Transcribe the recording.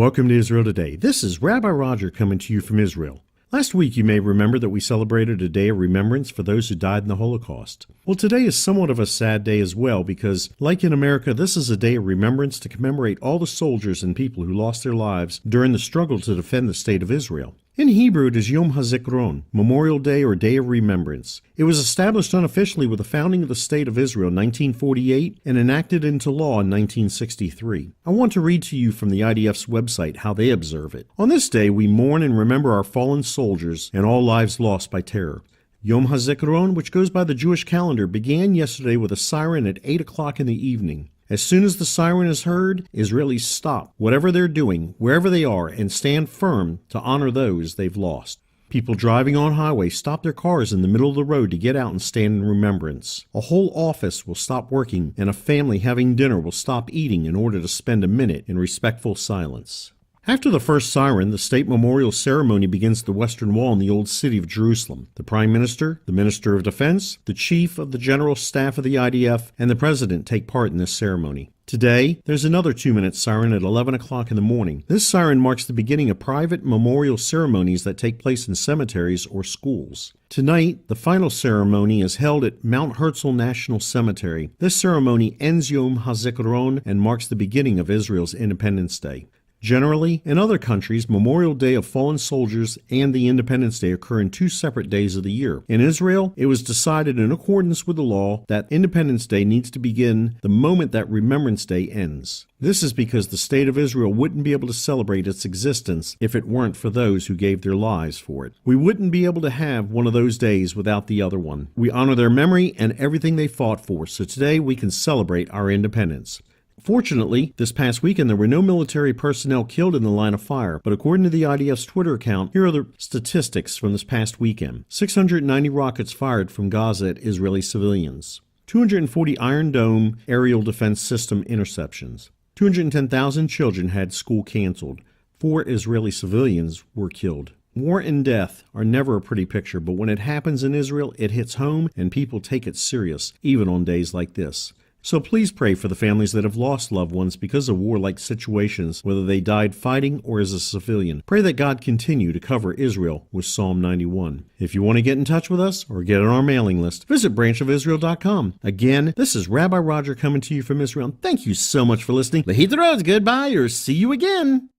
Welcome to Israel Today. This is Rabbi Roger coming to you from Israel. Last week you may remember that we celebrated a day of remembrance for those who died in the Holocaust. Well, today is somewhat of a sad day as well because, like in America, this is a day of remembrance to commemorate all the soldiers and people who lost their lives during the struggle to defend the state of Israel. In Hebrew, it is Yom Hazikron, Memorial Day or Day of Remembrance. It was established unofficially with the founding of the State of Israel in 1948 and enacted into law in 1963. I want to read to you from the IDF's website how they observe it. On this day, we mourn and remember our fallen soldiers and all lives lost by terror. Yom Hazikron, which goes by the Jewish calendar, began yesterday with a siren at 8 o'clock in the evening. As soon as the siren is heard, Israelis stop whatever they're doing, wherever they are, and stand firm to honor those they've lost. People driving on highways stop their cars in the middle of the road to get out and stand in remembrance. A whole office will stop working, and a family having dinner will stop eating in order to spend a minute in respectful silence. After the first siren, the state memorial ceremony begins at the Western Wall in the Old City of Jerusalem. The Prime Minister, the Minister of Defense, the Chief of the General Staff of the IDF, and the President take part in this ceremony. Today, there's another 2-minute siren at 11 o'clock in the morning. This siren marks the beginning of private memorial ceremonies that take place in cemeteries or schools. Tonight, the final ceremony is held at Mount Herzl National Cemetery. This ceremony ends Yom Hazikron and marks the beginning of Israel's Independence Day. Generally, in other countries, Memorial Day of Fallen Soldiers and the Independence Day occur in 2 separate days of the year. In Israel, it was decided in accordance with the law that Independence Day needs to begin the moment that Remembrance Day ends. This is because the State of Israel wouldn't be able to celebrate its existence if it weren't for those who gave their lives for it. We wouldn't be able to have one of those days without the other one. We honor their memory and everything they fought for, so today we can celebrate our independence. Fortunately, this past weekend there were no military personnel killed in the line of fire, but according to the IDF's Twitter account, here are the statistics from this past weekend. 690 rockets fired from Gaza at Israeli civilians. 240 Iron Dome aerial defense system interceptions. 210,000 children had school canceled. 4 Israeli civilians were killed. War and death are never a pretty picture, but when it happens in Israel, it hits home and people take it serious, even on days like this. So please pray for the families that have lost loved ones because of war-like situations, whether they died fighting or as a civilian. Pray that God continue to cover Israel with Psalm 91. If you want to get in touch with us or get on our mailing list, visit branchofisrael.com. Again, this is Rabbi Roger coming to you from Israel. Thank you so much for listening. Lahid the roads, goodbye, or see you again.